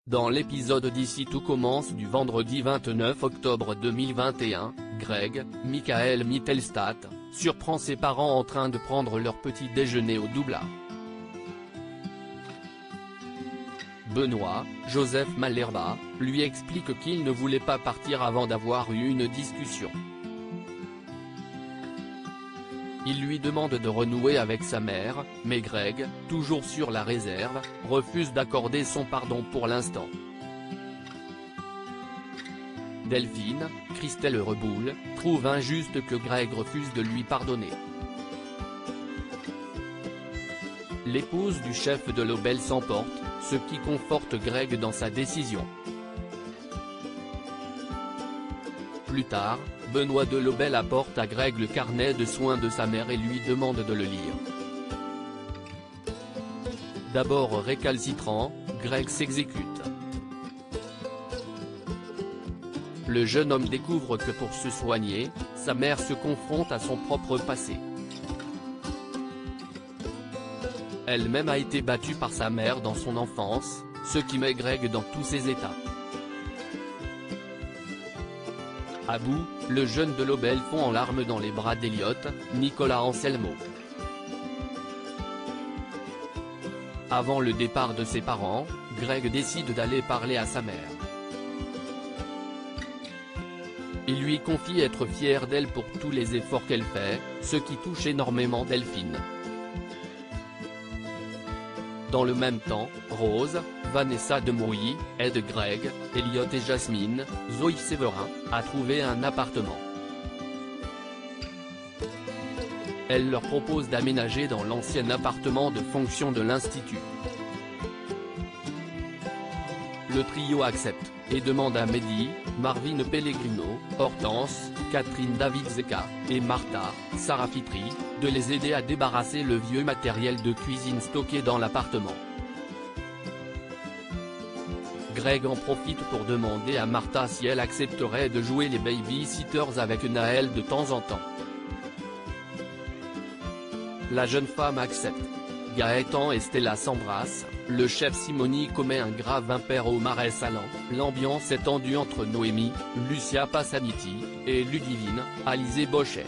Dans l'épisode d'Ici tout commence du vendredi 29 octobre 2021, Greg, Michael Mittelstadt, surprend ses parents en train de prendre leur petit déjeuner au Doubla. Benoît, Joseph Malherbe, lui explique qu'il ne voulait pas partir avant d'avoir eu une discussion. Il lui demande de renouer avec sa mère, mais Greg, toujours sur la réserve, refuse d'accorder son pardon pour l'instant. Delphine, Christelle Reboul, trouve injuste que Greg refuse de lui pardonner. L'épouse du chef de l'Obel s'emporte, ce qui conforte Greg dans sa décision. Plus tard, Benoît de l'Obel apporte à Greg le carnet de soins de sa mère et lui demande de le lire. D'abord récalcitrant, Greg s'exécute. Le jeune homme découvre que pour se soigner, sa mère se confronte à son propre passé. Elle-même a été battue par sa mère dans son enfance, ce qui met Greg dans tous ses états. À bout, le jeune de l'Obel fond en larmes dans les bras d'Elliot, Nicolas Anselmo. Avant le départ de ses parents, Greg décide d'aller parler à sa mère. Il lui confie être fier d'elle pour tous les efforts qu'elle fait, ce qui touche énormément Delphine. Dans le même temps, Rose, Vanessa Demouy, aide Greg, Elliot et Jasmine, Zoé Séverin, à trouver un appartement. Elle leur propose d'aménager dans l'ancien appartement de fonction de l'Institut. Le trio accepte, et demande à Mehdi, Marvin Pellegrino, Hortense, Catherine David-Zeka, et Martha, Sarah Fitri, de les aider à débarrasser le vieux matériel de cuisine stocké dans l'appartement. Greg en profite pour demander à Martha si elle accepterait de jouer les baby-sitters avec Naël de temps en temps. La jeune femme accepte. Gaëtan et Stella s'embrassent, le chef Simoni commet un grave impair au marais salant, l'ambiance est tendue entre Noémie, Lucia Passaniti, et Ludivine, Alizé Bochet.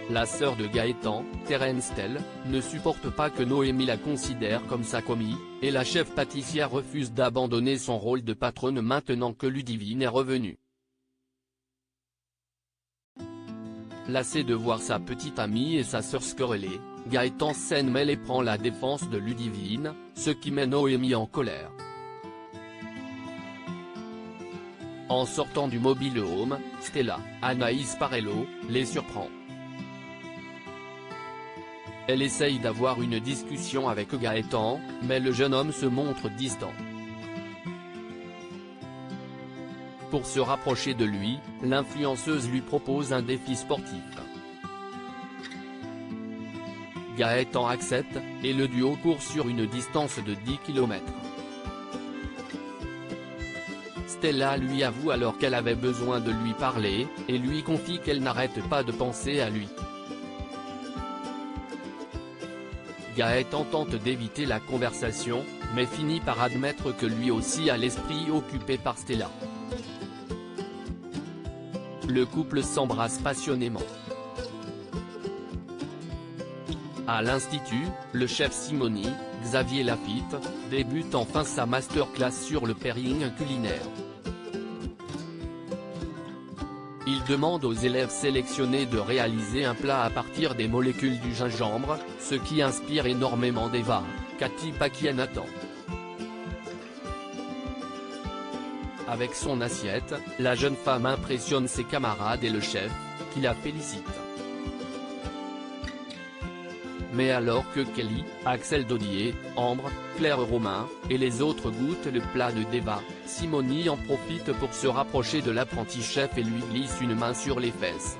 La sœur de Gaëtan, Terence Tell, ne supporte pas que Noémie la considère comme sa commis, et la chef pâtissière refuse d'abandonner son rôle de patronne maintenant que Ludivine est revenue. Lassé de voir sa petite amie et sa sœur se quereller, Gaëtan s'en mêle et prend la défense de Ludivine, ce qui met Noémie en colère. En sortant du mobile home, Stella, Anaïs Parello, les surprend. Elle essaye d'avoir une discussion avec Gaëtan, mais le jeune homme se montre distant. Pour se rapprocher de lui, l'influenceuse lui propose un défi sportif. Gaëtan accepte, et le duo court sur une distance de 10 km. Stella lui avoue alors qu'elle avait besoin de lui parler, et lui confie qu'elle n'arrête pas de penser à lui. Gaëtan tente d'éviter la conversation, mais finit par admettre que lui aussi a l'esprit occupé par Stella. Le couple s'embrasse passionnément. À l'Institut, le chef Simoni, Xavier Lafitte, débute enfin sa masterclass sur le pairing culinaire. Il demande aux élèves sélectionnés de réaliser un plat à partir des molécules du gingembre, ce qui inspire énormément d'Eva, Cathy Paquis et Nathan. Avec son assiette, la jeune femme impressionne ses camarades et le chef, qui la félicite. Mais alors que Kelly, Axel Dodier, Ambre, Claire Romain, et les autres goûtent le plat de Deva, Simoni en profite pour se rapprocher de l'apprenti chef et lui glisse une main sur les fesses.